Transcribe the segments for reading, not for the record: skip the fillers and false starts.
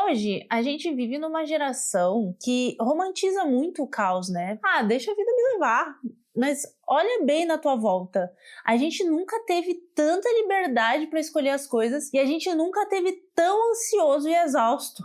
Hoje, a gente vive numa geração que romantiza muito o caos, né? Ah, deixa a vida me levar. Mas olha bem na tua volta. A gente nunca teve tanta liberdade para escolher as coisas e a gente nunca teve tão ansioso e exausto.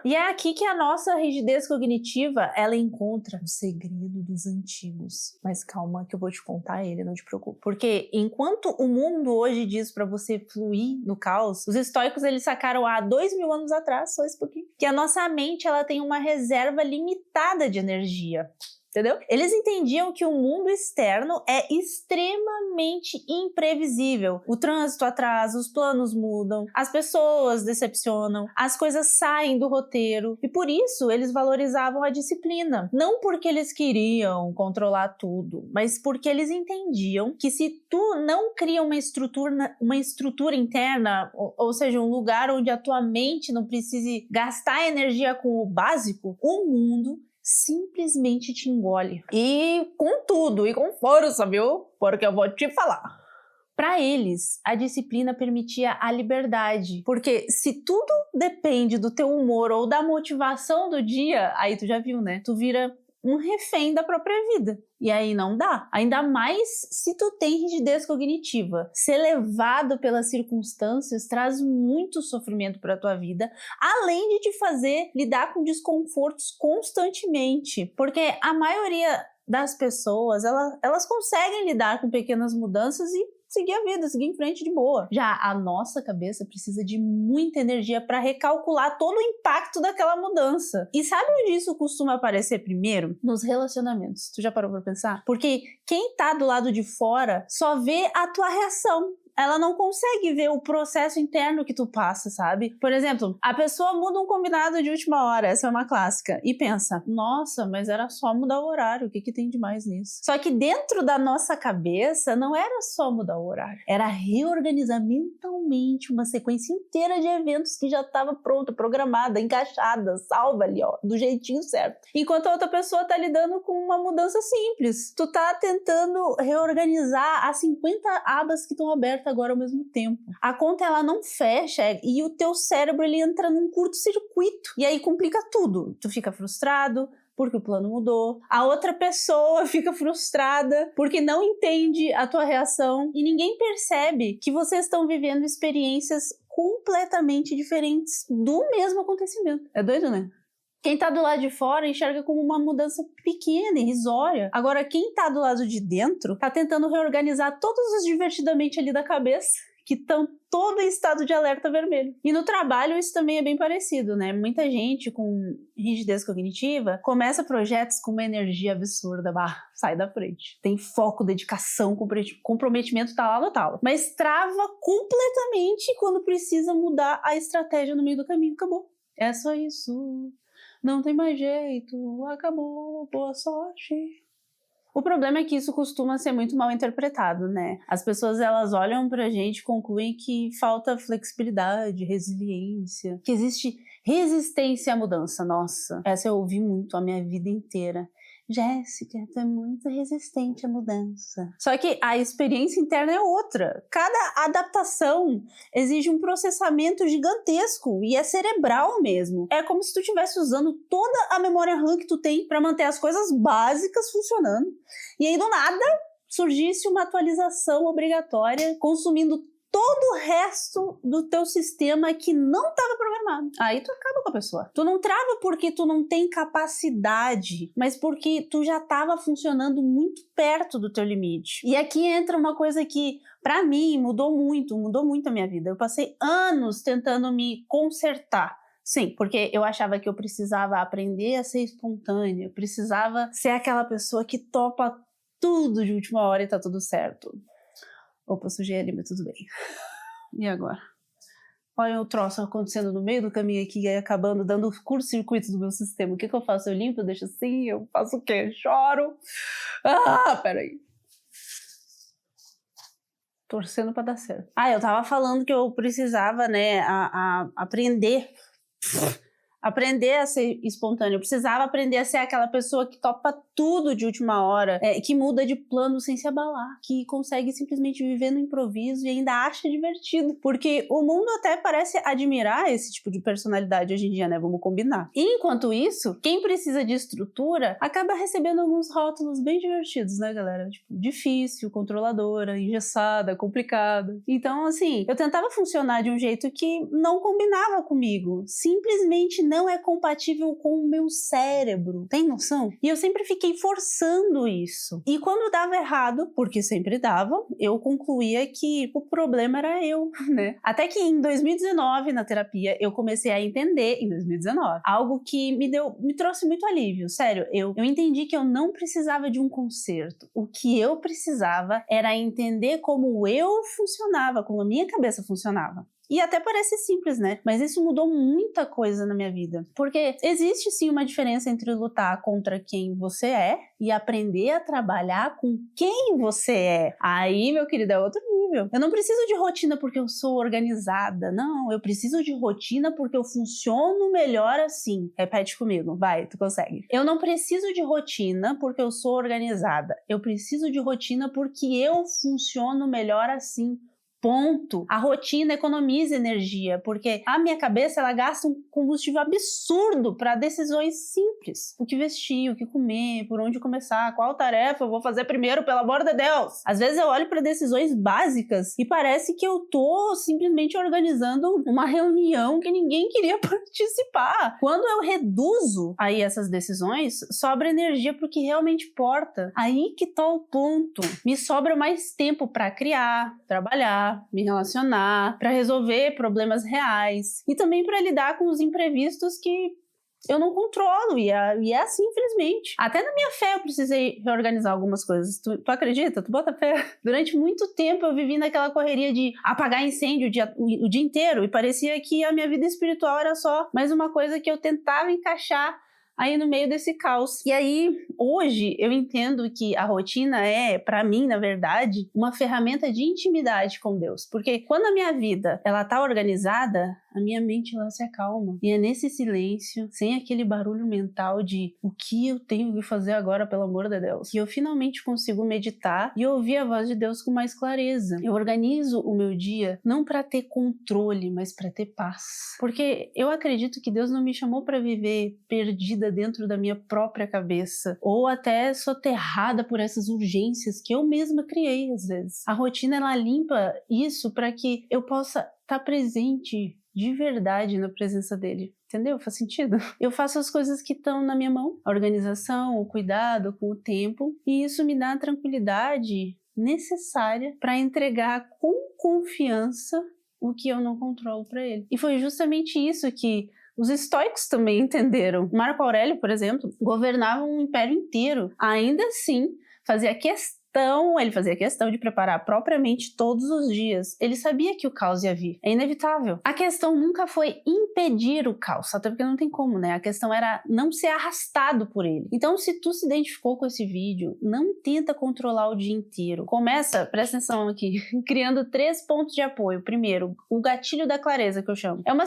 E é aqui que a nossa rigidez cognitiva, ela encontra o segredo dos antigos. Mas calma que eu vou te contar ele, não te preocupe. Porque enquanto o mundo hoje diz para você fluir no caos, os estoicos eles sacaram há 2000 anos atrás, só esse pouquinho, que a nossa mente ela tem uma reserva limitada de energia. Entendeu? Eles entendiam que o mundo externo é extremamente imprevisível. O trânsito atrasa, os planos mudam, as pessoas decepcionam, as coisas saem do roteiro. E por isso eles valorizavam a disciplina. Não porque eles queriam controlar tudo, mas porque eles entendiam que se tu não cria uma estrutura interna, ou seja, um lugar onde a tua mente não precise gastar energia com o básico, o mundo simplesmente te engole. E com tudo, e com força, viu? Porque eu vou te falar. Para eles, a disciplina permitia a liberdade. Porque se tudo depende do teu humor ou da motivação do dia, aí tu já viu, né? Tu vira um refém da própria vida. E aí não dá. Ainda mais se tu tem rigidez cognitiva. Ser levado pelas circunstâncias traz muito sofrimento para tua vida, além de te fazer lidar com desconfortos constantemente. Porque a maioria das pessoas, elas conseguem lidar com pequenas mudanças e seguir a vida, seguir em frente de boa. Já a nossa cabeça precisa de muita energia para recalcular todo o impacto daquela mudança. E sabe onde isso costuma aparecer primeiro? Nos relacionamentos. Tu já parou para pensar? Porque quem tá do lado de fora só vê a tua reação. Ela não consegue ver o processo interno que tu passa, sabe? Por exemplo, a pessoa muda um combinado de última hora, essa é uma clássica, e pensa, nossa, mas era só mudar o horário, o que tem de mais nisso? Só que dentro da nossa cabeça não era só mudar o horário, era reorganizar mentalmente uma sequência inteira de eventos que já estava pronta, programada, encaixada, salva ali, ó, do jeitinho certo. Enquanto a outra pessoa tá lidando com uma mudança simples. Tu tá tentando reorganizar as 50 abas que estão abertas agora ao mesmo tempo. A conta ela não fecha e o teu cérebro ele entra num curto-circuito e aí complica tudo. Tu fica frustrado porque o plano mudou, a outra pessoa fica frustrada porque não entende a tua reação e ninguém percebe que vocês estão vivendo experiências completamente diferentes do mesmo acontecimento. É doido, né? Quem tá do lado de fora enxerga como uma mudança pequena, irrisória. Agora, quem tá do lado de dentro tá tentando reorganizar todos os divertidamente ali da cabeça, que estão todo em estado de alerta vermelho. E no trabalho isso também é bem parecido, né? Muita gente com rigidez cognitiva começa projetos com uma energia absurda, sai da frente. Tem foco, dedicação, comprometimento, tal, no talo. Mas trava completamente quando precisa mudar a estratégia no meio do caminho. Acabou. É só isso. Não tem mais jeito, acabou, boa sorte. O problema é que isso costuma ser muito mal interpretado, né? As pessoas, elas olham pra gente e concluem que falta flexibilidade, resiliência, que existe resistência à mudança. Nossa, essa eu ouvi muito a minha vida inteira. Jéssica, tu é muito resistente à mudança. Só que a experiência interna é outra. Cada adaptação exige um processamento gigantesco e é cerebral mesmo. É como se tu estivesse usando toda a memória RAM que tu tem para manter as coisas básicas funcionando. E aí do nada surgisse uma atualização obrigatória consumindo todo o resto do teu sistema que não estava programado. Aí tu acaba com a pessoa. Tu não trava porque tu não tem capacidade, mas porque tu já estava funcionando muito perto do teu limite. E aqui entra uma coisa que, pra mim, mudou muito a minha vida. Eu passei anos tentando me consertar. Sim, porque eu achava que eu precisava aprender a ser espontânea, eu precisava ser aquela pessoa que topa tudo de última hora e tá tudo certo. Opa, sujei ali, mas tudo bem. E agora? Olha o troço acontecendo no meio do caminho aqui, aí acabando, dando curto-circuito do meu sistema. O que eu faço? Eu limpo, eu deixo assim? Eu faço o quê? Choro? Peraí. Torcendo pra dar certo. Eu tava falando que eu precisava, né, aprender aprender a ser espontâneo, eu precisava aprender a ser aquela pessoa que topa tudo de última hora, que muda de plano sem se abalar, que consegue simplesmente viver no improviso e ainda acha divertido, porque o mundo até parece admirar esse tipo de personalidade hoje em dia, né? Vamos combinar. E enquanto isso, quem precisa de estrutura acaba recebendo alguns rótulos bem divertidos, né, galera? Tipo, difícil, controladora, engessada, complicada. Então, assim, eu tentava funcionar de um jeito que não combinava comigo. Simplesmente não é compatível com o meu cérebro. Tem noção? E eu sempre fiquei forçando isso. E quando dava errado, porque sempre dava, eu concluía que o problema era eu, né? Até que em 2019, na terapia, eu comecei a entender, em 2019, algo que me trouxe muito alívio. Sério, eu entendi que eu não precisava de um conserto. O que eu precisava era entender como eu funcionava, como a minha cabeça funcionava. E até parece simples, né? Mas isso mudou muita coisa na minha vida. Porque existe sim uma diferença entre lutar contra quem você é e aprender a trabalhar com quem você é. Aí, meu querido, é outro nível. Eu não preciso de rotina porque eu sou organizada. Não, eu preciso de rotina porque eu funciono melhor assim. Repete comigo, vai, tu consegue. Eu não preciso de rotina porque eu sou organizada. Eu preciso de rotina porque eu funciono melhor assim. Ponto. A rotina economiza energia, porque a minha cabeça ela gasta um combustível absurdo para decisões simples. O que vestir, o que comer, por onde começar, qual tarefa eu vou fazer primeiro, pelo amor de Deus. Às vezes eu olho para decisões básicas e parece que eu tô simplesmente organizando uma reunião que ninguém queria participar. Quando eu reduzo aí essas decisões, sobra energia pro que realmente importa. Aí que tá o ponto. Me sobra mais tempo para criar, trabalhar, me relacionar, para resolver problemas reais e também para lidar com os imprevistos que eu não controlo e é assim, infelizmente. Até na minha fé eu precisei reorganizar algumas coisas. Tu acredita? Tu bota fé? Durante muito tempo eu vivi naquela correria de apagar incêndio o dia inteiro e parecia que a minha vida espiritual era só mais uma coisa que eu tentava encaixar aí no meio desse caos. E aí, hoje, eu entendo que a rotina é, pra mim, na verdade, uma ferramenta de intimidade com Deus. Porque quando a minha vida, ela tá organizada, a minha mente, ela se acalma. E é nesse silêncio, sem aquele barulho mental de o que eu tenho que fazer agora, pelo amor de Deus, que eu finalmente consigo meditar e ouvir a voz de Deus com mais clareza. Eu organizo o meu dia não pra ter controle, mas pra ter paz. Porque eu acredito que Deus não me chamou pra viver perdida dentro da minha própria cabeça, ou até soterrada por essas urgências que eu mesma criei às vezes. A rotina, ela limpa isso para que eu possa estar presente de verdade na presença dele. Entendeu? Faz sentido? Eu faço as coisas que estão na minha mão, a organização, o cuidado com o tempo, e isso me dá a tranquilidade necessária para entregar com confiança o que eu não controlo para ele. E foi justamente isso que os estoicos também entenderam. Marco Aurélio, por exemplo, governava um império inteiro. Ainda assim, ele fazia questão de preparar propriamente todos os dias. Ele sabia que o caos ia vir. É inevitável. A questão nunca foi impedir o caos, até porque não tem como, né? A questão era não ser arrastado por ele. Então, se tu se identificou com esse vídeo, não tenta controlar o dia inteiro. Começa, presta atenção aqui, criando 3 pontos de apoio. Primeiro, o gatilho da clareza, que eu chamo. É uma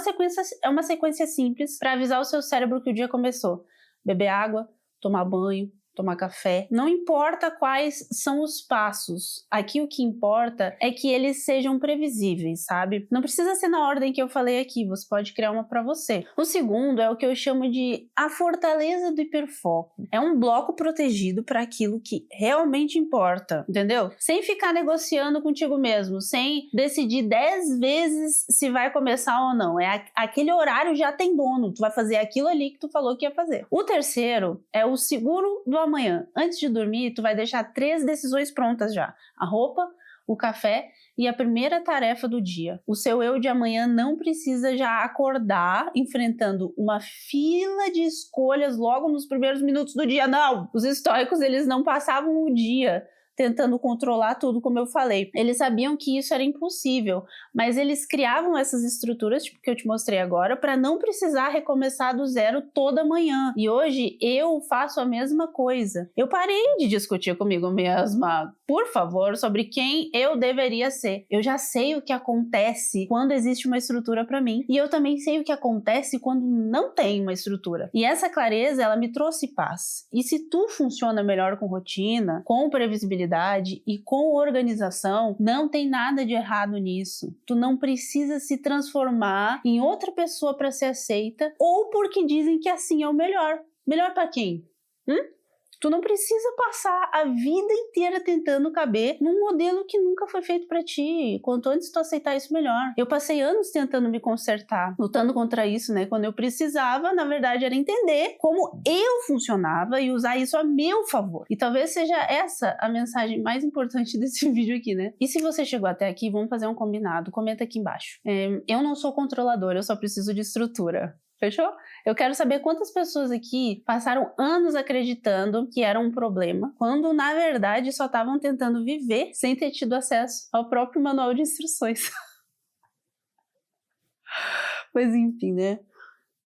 sequência simples para avisar o seu cérebro que o dia começou. Beber água, tomar banho, tomar café. Não importa quais são os passos. Aqui o que importa é que eles sejam previsíveis, sabe? Não precisa ser na ordem que eu falei aqui, você pode criar uma para você. O segundo é o que eu chamo de a fortaleza do hiperfoco. É um bloco protegido para aquilo que realmente importa, entendeu? Sem ficar negociando contigo mesmo, sem decidir 10 vezes se vai começar ou não. Aquele horário já tem dono, tu vai fazer aquilo ali que tu falou que ia fazer. O terceiro é o seguro do amanhã. Antes de dormir, tu vai deixar 3 decisões prontas já. A roupa, o café e a primeira tarefa do dia. O seu eu de amanhã não precisa já acordar enfrentando uma fila de escolhas logo nos primeiros minutos do dia. Não! Os estoicos, eles não passavam o dia tentando controlar tudo, como eu falei. Eles sabiam que isso era impossível, mas eles criavam essas estruturas, tipo que eu te mostrei agora, para não precisar recomeçar do zero toda manhã. E hoje eu faço a mesma coisa. Eu parei de discutir comigo mesma, por favor, sobre quem eu deveria ser. Eu já sei o que acontece quando existe uma estrutura para mim, e eu também sei o que acontece quando não tem uma estrutura. E essa clareza, ela me trouxe paz. E se tu funciona melhor com rotina, com previsibilidade e com organização, não tem nada de errado nisso. Tu não precisa se transformar em outra pessoa para ser aceita, ou porque dizem que assim é o melhor. Melhor para quem? Tu não precisa passar a vida inteira tentando caber num modelo que nunca foi feito pra ti. Quanto antes tu aceitar isso, melhor. Eu passei anos tentando me consertar, lutando contra isso, né? Quando eu precisava, na verdade, era entender como eu funcionava e usar isso a meu favor. E talvez seja essa a mensagem mais importante desse vídeo aqui, né? E se você chegou até aqui, vamos fazer um combinado. Comenta aqui embaixo. Eu não sou controladora, eu só preciso de estrutura. Fechou? Eu quero saber quantas pessoas aqui passaram anos acreditando que era um problema, quando na verdade só estavam tentando viver sem ter tido acesso ao próprio manual de instruções. Mas enfim, né?